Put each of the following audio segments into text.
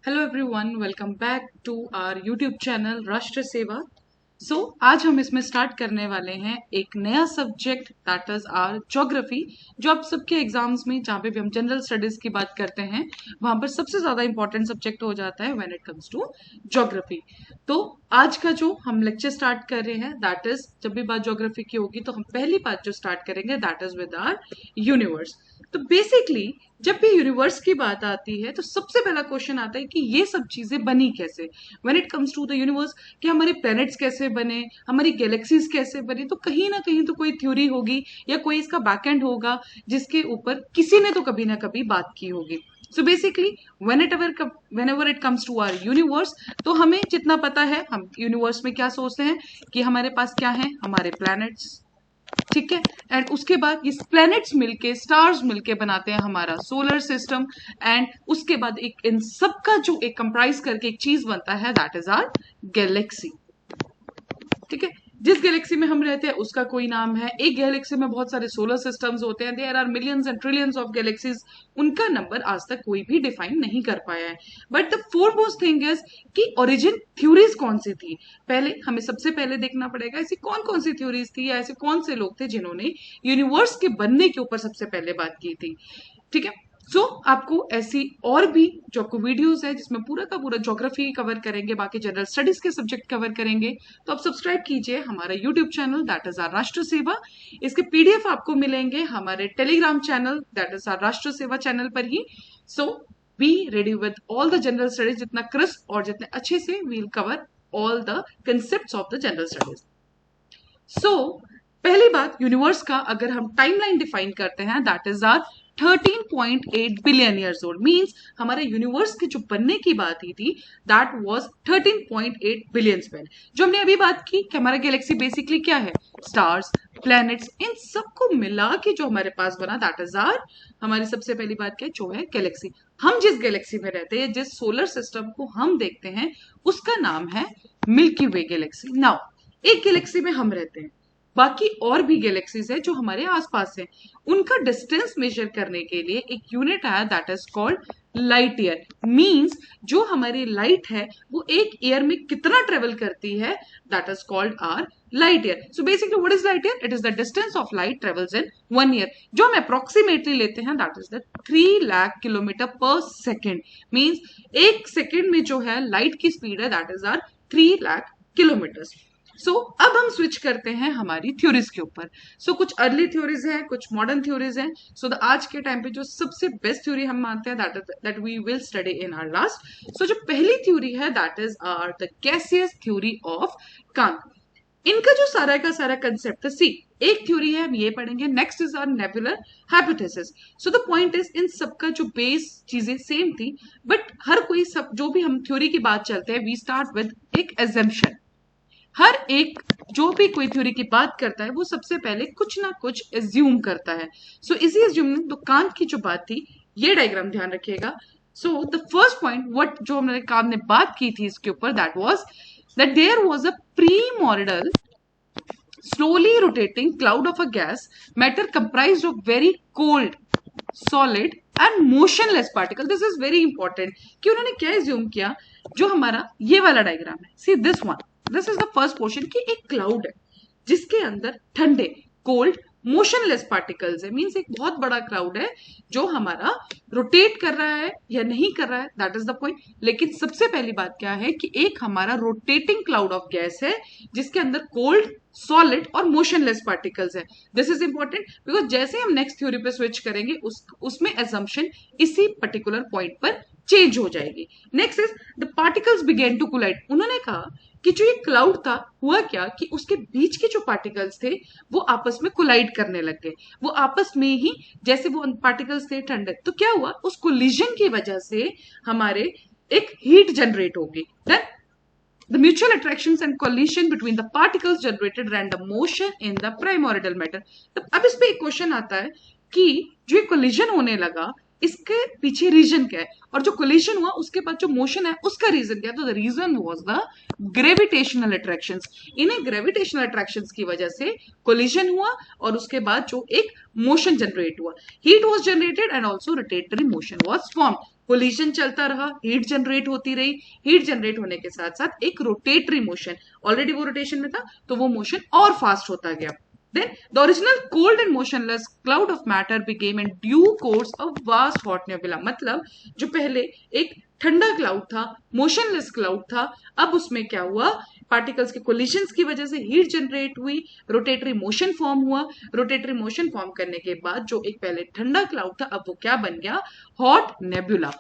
Hello everyone, welcome back to our YouTube channel Rashtra Seva. आज हम इसमें स्टार्ट करने वाले हैं एक नया subject that is our geography, जो आप सबके एग्जाम्स में जहाँ पे भी हम जनरल स्टडीज की बात करते हैं वहां पर सबसे ज्यादा इंपॉर्टेंट सब्जेक्ट हो जाता है when it comes to geography. तो आज का जो हम लेक्चर स्टार्ट कर रहे हैं दैट इज, जब भी बात ज्योग्राफी की होगी तो हम पहली बात जो स्टार्ट करेंगे that is with our universe. तो बेसिकली जब भी यूनिवर्स की बात आती है तो सबसे पहला क्वेश्चन आता है कि ये सब चीजें बनी कैसे। When it comes to the universe, कि हमारे प्लैनेट्स कैसे बने, हमारी गैलेक्सीज कैसे बनी, तो कहीं ना कहीं तो कोई थ्योरी होगी या कोई इसका बैकएंड होगा जिसके ऊपर किसी ने तो कभी ना कभी बात की होगी। So basically whenever it comes to our universe, तो हमें जितना पता है हम यूनिवर्स में क्या सोचते हैं कि हमारे पास क्या है, हमारे प्लैनेट्स, ठीक है। एंड उसके बाद ये प्लैनेट्स मिलके, स्टार्स मिलके बनाते हैं हमारा सोलर सिस्टम। एंड उसके बाद एक इन सबका जो एक कंप्राइज करके एक चीज बनता है दैट इज आवर गैलेक्सी, ठीक है। जिस गैलेक्सी में हम रहते हैं उसका कोई नाम है। एक गैलेक्सी में बहुत सारे सोलर सिस्टम्स होते हैं, there are millions and trillions of galaxies. उनका नंबर आज तक कोई भी डिफाइन नहीं कर पाया है। But the foremost thing is कि ओरिजिन थ्योरीज कौन सी थी। पहले हमें सबसे पहले देखना पड़ेगा ऐसी कौन कौन सी थ्योरीज थी या ऐसे कौन से लोग थे जिन्होंने यूनिवर्स के बनने के ऊपर सबसे पहले बात की थी, ठीक है। आपको ऐसी और भी जो आपको वीडियोस है जिसमें पूरा का पूरा ज्योग्राफी कवर करेंगे, बाकी जनरल स्टडीज के सब्जेक्ट कवर करेंगे, तो आप सब्सक्राइब कीजिए हमारा YouTube channel that is our Rashtra Seva. इसके पीडीएफ आपको मिलेंगे हमारे Telegram channel that is our Rashtra Seva channel पर ही। Be ready with all the general studies, जितना क्रिस्प और जितने अच्छे से we'll cover all the concept of the general studies. पहली बात, यूनिवर्स का अगर हम टाइमलाइन डिफाइन करते हैं that is are 13.8 billion years old. Means हमारे यूनिवर्स के जो बनने की बात ही थी दैट वाज 13.8 बिलियन पहले। जो हमने अभी बात की कि हमारा गैलेक्सी बेसिकली क्या है, स्टार्स, प्लैनेट्स, इन सबको मिला के जो हमारे पास बना दैट इज आर, हमारी सबसे पहली बात क्या जो है गैलेक्सी। हम जिस गैलेक्सी में रहते हैं, जिस सोलर सिस्टम को हम देखते हैं, उसका नाम है मिल्की वे गैलेक्सी। नाउ एक गैलेक्सी में हम रहते हैं, बाकी और भी गैलेक्सीज है जो हमारे आसपास है, उनका डिस्टेंस मेजर करने के लिए एक यूनिट आया that is called light year. Means जो हमारी लाइट है वो एक ईयर में कितना ट्रेवल करती है that is called are light year. So basically what is light year? It is the distance of light travels in 1 year. जो हम अप्रोक्सीमेटली लेते हैं that is the 3 lakh kilometre per second. Means एक second में जो है लाइट की speed है that is are 3 lakh kilometre. अब हम स्विच करते हैं हमारी थ्योरीज के ऊपर। कुछ अर्ली थ्योरीज हैं, कुछ मॉडर्न थ्योरीज हैं। आज के टाइम पे जो सबसे बेस्ट थ्योरी हम मानते हैं that we will study in our last. जो पहली थ्योरी है that is are the gaseous theory of Kant. इनका जो सारा का सारा कंसेप्ट है, सी एक थ्योरी है हम ये पढ़ेंगे, next is are nebular hypothesis. The point is इन सबका जो बेस चीजें सेम थी, बट हर कोई सब जो भी हम थ्योरी की बात चलते हैं वी स्टार्ट विद एक एजम्पशन। हर एक जो भी कोई थ्योरी की बात करता है वो सबसे पहले कुछ ना कुछ एज्यूम करता है। इसी एज्यूमिंग तो कांत की जो बात थी, ये डायग्राम ध्यान रखिएगा। द फर्स्ट पॉइंट व्हाट जो हमने कांत ने बात की थी इसके ऊपर that was that there was a primordial slowly rotating cloud of a gas matter comprised of very cold, solid and motionless particle. This is very important कि उन्होंने क्या एज्यूम किया, जो हमारा ये वाला डायग्राम है, see this one, this is the first portion कि एक क्लाउड है जिसके अंदर ठंडे, कोल्ड, मोशनलेस पार्टिकल्स है। मींस एक बहुत बड़ा क्लाउड है जो हमारा रोटेट कर रहा है या नहीं कर रहा है, दैट इज द पॉइंट। लेकिन सबसे पहली बात क्या है कि एक हमारा रोटेटिंग क्लाउड ऑफ गैस है जिसके अंदर कोल्ड, सॉलिड और मोशनलेस पार्टिकल्स है। दिस इज इंपॉर्टेंट बिकॉज जैसे हम नेक्स्ट थ्योरी पे स्विच करेंगे उसमें एजम्पशन इसी पर्टिकुलर पॉइंट पर चेंज हो जाएगी। Next is the particles begin to collide. उन्होंने कहा कि जो ये क्लाउड था, हुआ क्या कि उसके बीच के जो पार्टिकल्स थे वो आपस में कोलाइड करने लग गए। वो आपस में ही, जैसे वो पार्टिकल्स थे ठंडे, तो क्या हुआ उस कोलिजन की वजह से हमारे एक हीट जनरेट होगी। Then the mutual attractions and collision between the particles generated random motion in the primordial matter। अब इस पे एक क्वेश्चन आता है कि जो कोलिजन होने लगा इसके पीछे रीजन क्या है, और जो कोलिजन हुआ उसके बाद जो मोशन है उसका रीजन क्या है। तो the reason was the gravitational attractions. इन्हें ग्रेविटेशनल अट्रैक्शंस की वजह से कोलिजन हुआ और उसके बाद जो एक मोशन जनरेट हुआ, heat was generated and also rotatory motion was formed. Collision चलता रहा, हीट जनरेट होती रही, हीट जनरेट होने के साथ साथ एक रोटेटरी मोशन, ऑलरेडी वो रोटेशन में था तो वो मोशन और फास्ट होता गया. Then the original cold and motionless cloud of matter became in due course a vast hot nebula. मतलब जो पहले एक ठंडा क्लाउड था, मोशनलेस क्लाउड था, अब उसमें क्या हुआ, पार्टिकल्स के कोलिशंस की वजह से हीट जनरेट हुई, रोटेटरी मोशन फॉर्म हुआ, रोटेटरी मोशन फॉर्म करने के बाद जो एक पहले ठंडा क्लाउड था अब वो क्या बन गया, hot nebula.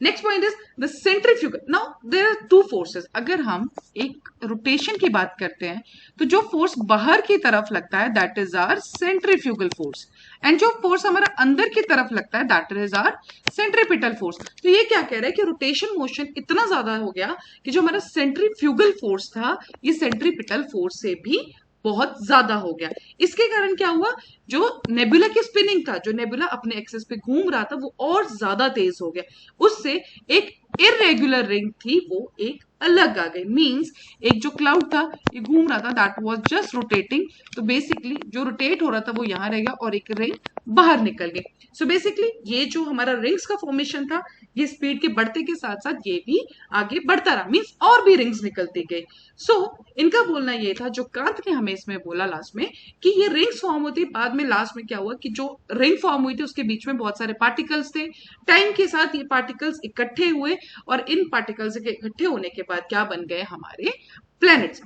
Next point is the centrifugal. Now there are two forces. अगर हम एक रोटेशन की बात करते हैं तो जो फोर्स बाहर की तरफ लगता है that is our centrifugal force, and जो फोर्स हमारा अंदर की तरफ लगता है that is our centripetal force. तो ये क्या कह रहा है कि रोटेशन मोशन इतना ज्यादा हो गया कि जो हमारा सेंट्रीफ्यूगल फोर्स था ये सेंट्रीपिटल फोर्स से भी बहुत ज्यादा हो गया. इसके कारण क्या हुआ, जो नेबुला की स्पिनिंग था, जो नेबुला अपने एक्सिस पे घूम रहा था वो और ज्यादा तेज हो गया, उससे एक इरेगुलर रिंग थी वो एक अलग आ गई. मींस एक जो क्लाउड था ये घूम रहा था दैट वाज जस्ट रोटेटिंग, तो बेसिकली जो रोटेट हो रहा था वो यहां रह गया और एक रिंग बाहर निकल गई. सो बेसिकली ये जो हमारा रिंग्स का फॉर्मेशन था ये स्पीड के बढ़ते के साथ साथ ये भी आगे बढ़ता रहा, मींस और भी रिंग्स निकलती गई. सो इनका बोलना ये था, जो कांत ने हमें इसमें बोला लास्ट में, कि ये रिंग्स फॉर्म होती है. बाद में लास्ट में क्या हुआ कि जो रिंग फॉर्म हुई थी उसके बीच में बहुत सारे पार्टिकल्स थे, टाइम के साथ ये पार्टिकल्स इकट्ठे हुए और इन पार्टिकल्स के इकट्ठे होने के बाद क्या बन गए, हमारे प्लैनेट्स.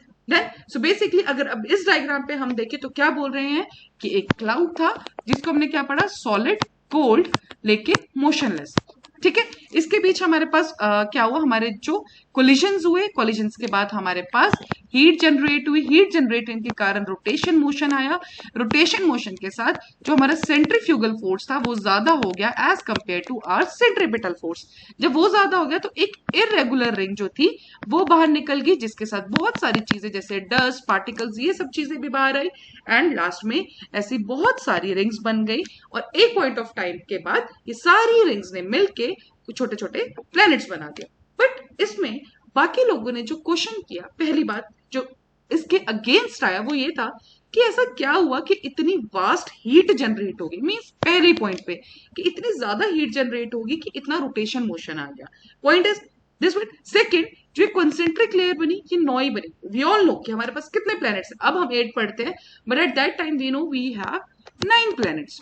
सो बेसिकली अगर अब इस डायग्राम पे हम देखें तो क्या बोल रहे हैं कि एक क्लाउड था जिसको हमने क्या पढ़ा, सॉलिड, कोल्ड, लेकिन मोशनलेस. ठीक है, इसके बीच हमारे पास क्या हुआ, हमारे जो कोलिजन्स हुए, कोलिजन्स के बाद हमारे पास हीट जनरेट हुई, हीट जनरेटिंग के कारण रोटेशन मोशन आया, रोटेशन मोशन के साथ जो हमारा सेंट्रीफ्यूगल फोर्स था वो ज्यादा हो गया as compare to our centripetal force. जब वो ज्यादा हो गया तो एक इरेगुलर रिंग जो थी वो बाहर निकल गई, जिसके साथ बहुत सारी चीजें जैसे डस्ट, पार्टिकल्स, ये सब चीजें भी बाहर आई, एंड लास्ट में ऐसी बहुत सारी रिंग्स बन गई. और एक पॉइंट ऑफ टाइम के बाद ये सारी रिंग्स ने मिलके छोटे छोटे प्लैनेट्स बना दिए. बट इसमें बाकी लोगों ने जो क्वेश्चन किया, पहली बात जो इसके अगेंस्ट आया वो ये था कि ऐसा क्या हुआ कि इतनी वास्ट हीट जनरेट होगी, मींस पहले पॉइंट पे कि इतनी ज्यादा हीट जनरेट होगी कि इतना रोटेशन मोशन आ गया. Point is this one. Second, जो कॉन्सेंट्रिक लेयर बनी ये नॉई बनी. वी ऑल नो कि हमारे पास कितने प्लैनेट्स हैं, अब हम 8 पढ़ते हैं, but at that time we know we have 9 planets.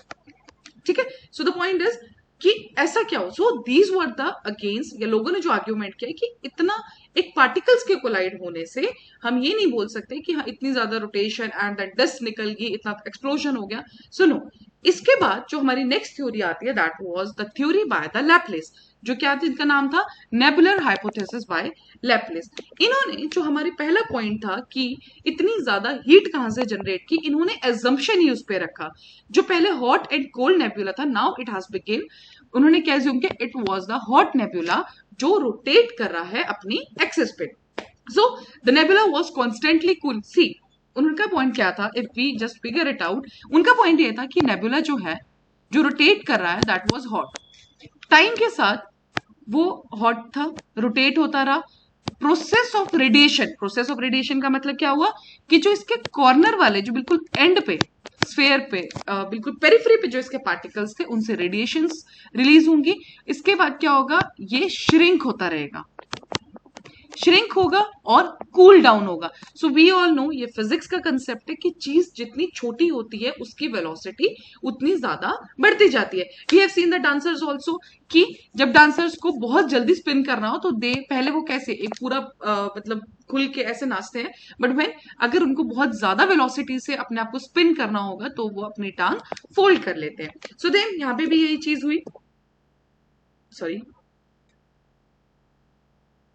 ठीक है, सो द पॉइंट इज कि ऐसा क्या हो. So these were the against, या लोगों ने जो आर्ग्यूमेंट किया कि इतना एक पार्टिकल्स के कोलाइड होने से हम ये नहीं बोल सकते कि हाँ इतनी ज्यादा रोटेशन एंड दैट डस्ट निकल गई, इतना एक्सप्लोजन हो गया. सुनो, इसके बाद जो हमारी नेक्स्ट थ्योरी आती है that was the theory by the Laplace, जो क्या था, इनका नाम था नेबुलर हाइपोथेसिस बाय लैप्लेस. इन्होंने जो हमारी पहला पॉइंट था कि इतनी ज्यादा हीट कहां से जनरेट की, इन्होंने एजम्पशन ही उस पर रखा. जो पहले हॉट एंड कोल्ड नेबुला था, नाउ इट हैज बिगिन, उन्होंने क्या एज्यूम किया, it was the hot nebula जो रोटेट कर रहा है अपनी एक्सिस पे. So the nebula was constantly cool. See उनका पॉइंट क्या था, if we just figure it out, उनका पॉइंट ये था कि नेबुला जो है जो रोटेट कर रहा है दैट वाज हॉट. टाइम के साथ वो हॉट था, रोटेट होता रहा. Process of radiation, process of radiation का मतलब क्या हुआ कि जो इसके कॉर्नर वाले, जो बिल्कुल एंड पे, स्फेयर पे, बिल्कुल पेरिफेरी पे जो इसके पार्टिकल्स थे उनसे रेडिएशंस रिलीज होंगी. इसके बाद क्या होगा, ये श्रिंक होता रहेगा, श्रिंक होगा और कूल डाउन होगा. सो वी ऑल नो, ये फिजिक्स का कंसेप्ट है कि चीज जितनी छोटी होती है उसकी वेलोसिटी उतनी ज्यादा बढ़ती जाती है. We have seen the dancers also कि जब डांसर्स को बहुत जल्दी स्पिन करना हो तो दे पहले वो कैसे एक पूरा मतलब खुल के ऐसे नाचते हैं, बट व्हेन अगर उनको बहुत ज्यादा वेलोसिटी से अपने आप को स्पिन करना होगा तो वो अपनी टांग फोल्ड कर लेते हैं. सो देन यहाँ पे भी यही चीज हुई. Sorry,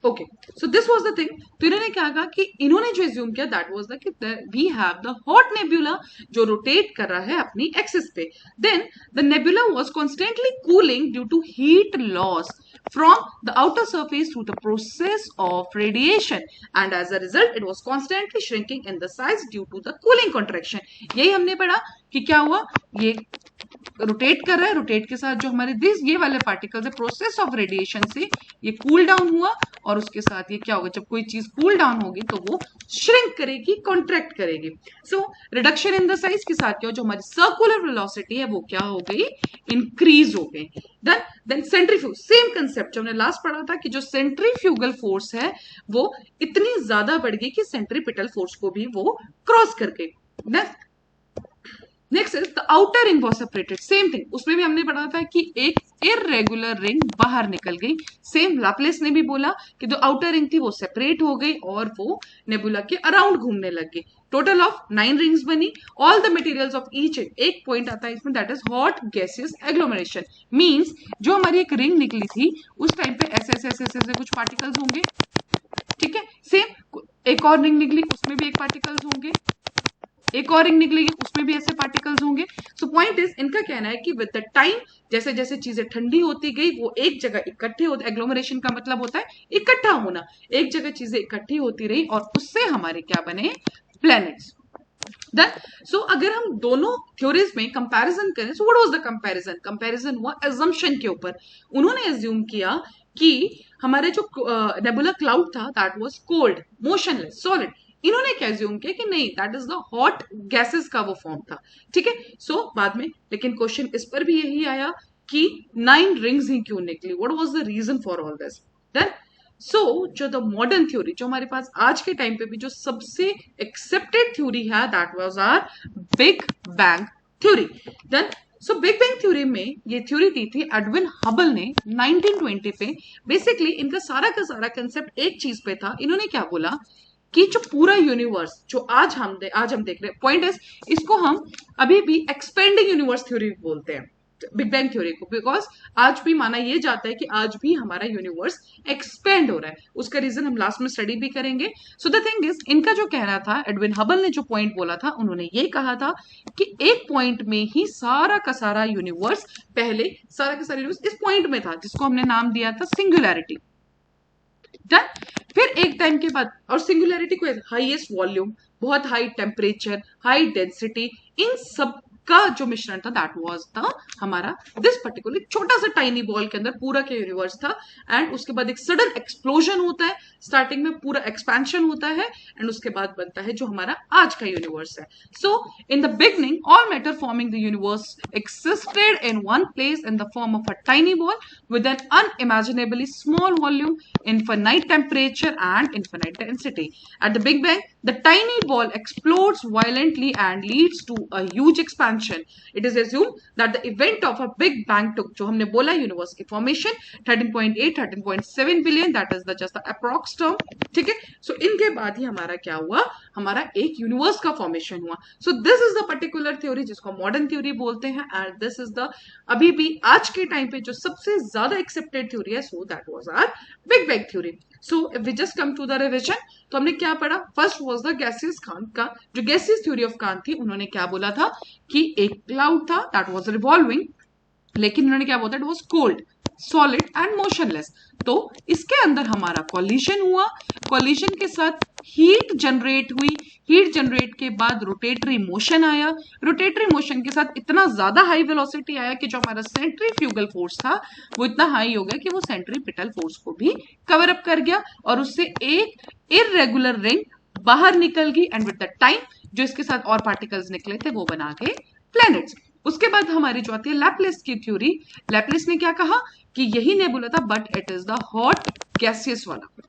okay, so this was the thing. तो इन्होंने क्या कहा कि इन्होंने जो एज्यूम किया दैट वाज द कि we have the hot nebula जो रोटेट कर रहा है अपनी एक्सिस पे. Then the nebula was constantly cooling due to heat loss from the outer surface through the process of radiation, and as a result it was constantly shrinking in the size due to the cooling contraction. यही हमने पढ़ा कि क्या हुआ, ये rotate कर रहा है, रोटेट के साथ जो हमारे दिस ये वाले पार्टिकल्स है, प्रोसेस ऑफ रेडिएशन से ये कूल डाउन हुआ, और उसके साथ ये क्या होगा, जब कोई चीज कूल डाउन होगी तो वो श्रिंक करेगी, कॉन्ट्रैक्ट करेगी। So reduction in the size के साथ क्या हो, जो हमारी सर्कुलर वेलोसिटी है वो क्या हो गई, इंक्रीज हो गई। देन सेंट्रीफ्यूज, सेम कंसेप्ट जो हमने लास्ट पढ़ा था कि जो सेंट्रीफ्यूगल फोर्स है वो इतनी ज्यादा बढ़ गई कि सेंट्रीपिटल फोर्स को भी वो क्रॉस कर गई। Next is the outer ring was separated, same thing, उसमें भी हमने पढ़ा था कि एक इरेगुलर रिंग बाहर निकल गई। सेम लाप्लेस ने भी बोला कि जो आउटर रिंग थी वो सेपरेट हो गई और वो नेबुला के अराउंड घूमने लग गई। टोटल ऑफ 9 रिंग्स बनी। All the materials of each, एक पॉइंट आता है इसमें, that is hot gaseous agglomeration. Means जो हमारी एक रिंग निकली थी उस टाइम पे ऐसे ऐसे ऐसे ऐसे कुछ पार्टिकल्स होंगे, ठीक है। सेम एक और रिंग निकली, उसमें भी एक पार्टिकल्स होंगे, एक और रिंग निकलेगी, उसमें भी ऐसे पार्टिकल्स होंगे। सो पॉइंट इज, इनका कहना है कि विद द टाइम जैसे जैसे चीजें ठंडी होती गई वो एक जगह इकट्ठे होते, एग्लोमरेशन का मतलब होता है इकट्ठा होना, एक जगह चीजें इकट्ठी होती रही और उससे हमारे क्या बने, प्लैनेट्स। देन सो अगर हम दोनों थ्योरीज में कंपैरिजन करें, so what was the comparison, comparison हुआ अजम्पशन के ऊपर। उन्होंने अज्यूम किया कि हमारे जो नेबुला क्लाउड था that was cold, motionless, solid. इन्होंने क्या अज्यूम किया कि नहीं, that is the hot gases का वो फॉर्म था, ठीक है। सो बाद में लेकिन क्वेश्चन इस पर भी यही आया कि 9 रिंग्स ही क्यों निकली, what was the reason for all this. Then so जो द मॉडर्न थ्योरी, जो हमारे पास आज के टाइम पे भी जो सबसे एक्सेप्टेड थ्योरी है, that was our big bang theory. Then so big bang theory में ये थ्योरी दी थी एडविन हबल ने 1920 पे। बेसिकली इनका सारा का सारा कंसेप्ट एक चीज पे था। इन्होंने क्या बोला कि जो पूरा यूनिवर्स जो आज हम देख रहे हैं, पॉइंट इज, इसको हम अभी भी एक्सपेंडिंग यूनिवर्स थ्योरी बोलते हैं, बिग बैंग थ्योरी को, बिकॉज आज भी माना यह जाता है कि आज भी हमारा यूनिवर्स एक्सपेंड हो रहा है। उसका रीजन हम लास्ट में स्टडी भी करेंगे। सो द थिंग इज, इनका जो कहना था, एडविन हबल ने जो पॉइंट बोला था, उन्होंने ये कहा था कि एक पॉइंट में ही सारा का सारा यूनिवर्स, पहले सारा का सारा यूनिवर्स इस पॉइंट में था जिसको हमने नाम दिया था सिंगुलैरिटी। डन। फिर एक टाइम के बाद, और सिंगुलैरिटी को हाईएस्ट वॉल्यूम, बहुत हाई टेम्परेचर, हाई डेंसिटी, इन सब का जो मिश्रण था दैट वाज द हमारा दिस पर्टिकुलर छोटा सा टाइनी बॉल के अंदर पूरा के यूनिवर्स था। एंड उसके बाद एक सडन एक्सप्लोजन होता है, स्टार्टिंग में पूरा एक्सपेंशन होता है एंड उसके बाद बनता है जो हमारा आज का यूनिवर्स है। So in the beginning all matter forming the universe existed in one place in the form of a tiny ball with an unimaginably small volume, infinite temperature and infinite density. At the Big Bang, the tiny ball explodes violently and leads to a huge expansion. It is assumed that the event of a Big Bang took, जो हमने बोला universe की formation 13.8 13.7 billion, that is the just the approx term, ठीक है। सो इनके बाद ही हमारा क्या हुआ, हमारा एक यूनिवर्स का फॉर्मेशन हुआ। सो this is the particular theory जिसको मॉडर्न थ्योरी बोलते हैं एंड दिस इज द अभी भी आज के टाइम पे जो सबसे ज्यादा एक्सेप्टेड थ्योरी है, so that was our big bang theory. So if we just come to the revision, तो हमने क्या पढ़ा, first was the gaseous Kant का, जो गैसियस थ्योरी ऑफ कांट थी, उन्होंने क्या बोला था कि एक क्लाउड था दैट वाज रिवॉल्विंग, लेकिन उन्होंने क्या बोला, it was cold, solid and motionless. तो इसके अंदर हमारा कॉलिजन हुआ, कॉलिजन के साथ हीट जनरेट हुई, हीट जनरेट के बाद रोटेटरी मोशन आया, रोटेटरी मोशन के साथ इतना ज्यादा हाई वेलोसिटी आया कि जो हमारा सेंट्रीफ्यूगल फोर्स था वो इतना हाई हो गया कि वो सेंट्रीपिटल फोर्स को भी कवर अप कर गया और उससे एक इरेगुलर रिंग बाहर निकल गई एंड विद द टाइम जो इसके साथ और पार्टिकल्स निकले थे वो बना गए प्लैनेट्स। उसके बाद हमारी जो आती है लैप्लेस की थ्योरी, लैप्लेस ने क्या कहा कि यही नेबुला था but it is the hot gaseous वाला।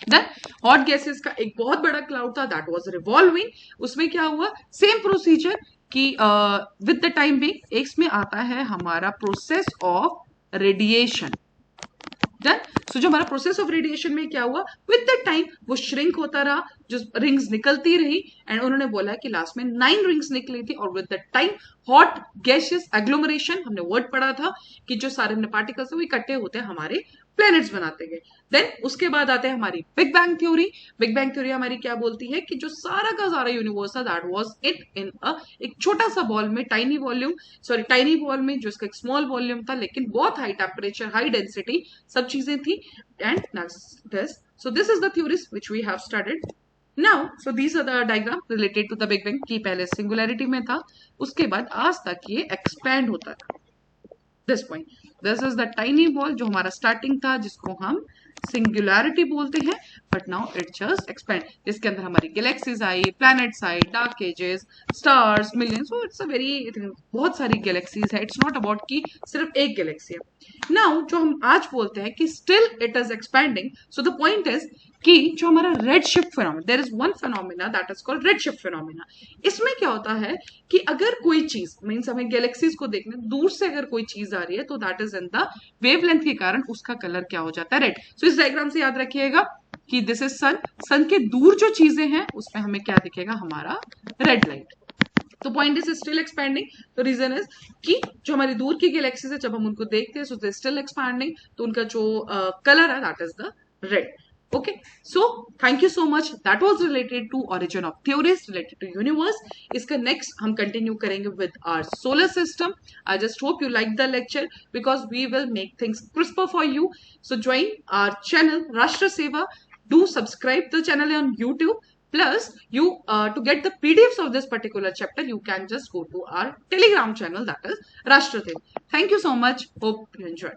देन हॉट गैसेस का एक बहुत बड़ा क्लाउड था दैट वाज रिवॉल्विंग, उसमें क्या हुआ, सेम प्रोसीजर कि विद द टाइम भी इसमें आता है हमारा प्रोसेस ऑफ रेडिएशन। डन। सो जो हमारा प्रोसेस ऑफ रेडिएशन में क्या हुआ, विद द टाइम वो श्रिंक होता रहा, जो रिंग्स निकलती रही एंड उन्होंने बोला कि लास्ट में 9 रिंग्स निकली थी और with the time hot gaseous agglomeration, हमने वर्ड पढ़ा था कि जो सारे पार्टिकल्स वो इकट्ठे होते हैं हमारे प्लैनेट्स बनाते गए। देन उसके बाद आते हैं हमारी big bang theory. Big bang theory हमारी क्या बोलती है कि जो सारा का सारा यूनिवर्स था दैट वाज इट इन अ एक छोटा सा बॉल में, टाइनी बॉल में जो इसका एक स्मॉल वॉल्यूम था लेकिन बहुत हाई टेम्परेचर, हाई डेंसिटी, सब चीजें थी and this, so this is the theories which we have studied now so these are the diagram related to the big bang की पहले सिंगुलैरिटी में था, उसके बाद आज तक ये एक्सपैंड होता था। This point, this is the tiny ball जो हमारा स्टार्टिंग था, जिसको हम सिंगुलैरिटी बोलते हैं, but now it just expand, जिसके अंदर हमारी galaxies I, planets I, dark ages, stars, millions, so it's a very, बहुत सारी गैलेक्सीज है, इट्स नॉट अबाउट कि सिर्फ एक गैलेक्सी है। नाउ जो हम आज बोलते हैं कि still it is expanding, so the point is कि जो हमारा red shift phenomena, there is one phenomena that is called red shift phenomena. इसमें क्या होता है कि अगर कोई चीज, मीन्स हमें गैलेक्सीज को देखने दूर से अगर कोई चीज आ रही है, तो that is in the wavelength के कारण उसका कलर क्या हो जाता है, रेड। सो इस डायग्राम से याद रखिएगा कि दिस इज सन, सन के दूर जो चीजें हैं उसमें हमें क्या दिखेगा, हमारा रेड लाइट। तो पॉइंट इज स्टिल एक्सपैंडिंग। तो रीजन इज कि जो हमारी दूर की गैलेक्सीज है, जब हम उनको देखते हैं, सो दे स्टिल एक्सपैंडिंग, तो उनका जो कलर है that is the red. Okay, so thank you so much. That was related to origin of theories related to universe. इसका next हम continue करेंगे with our solar system. I just hope you like the lecture because we will make things crisper for you. So join our channel Rashtra Seva. Do subscribe the channel on YouTube. Plus, you to get the PDFs of this particular chapter, you can just go to our Telegram channel, that is Rashtra Seva. Thank you so much. Hope you enjoy.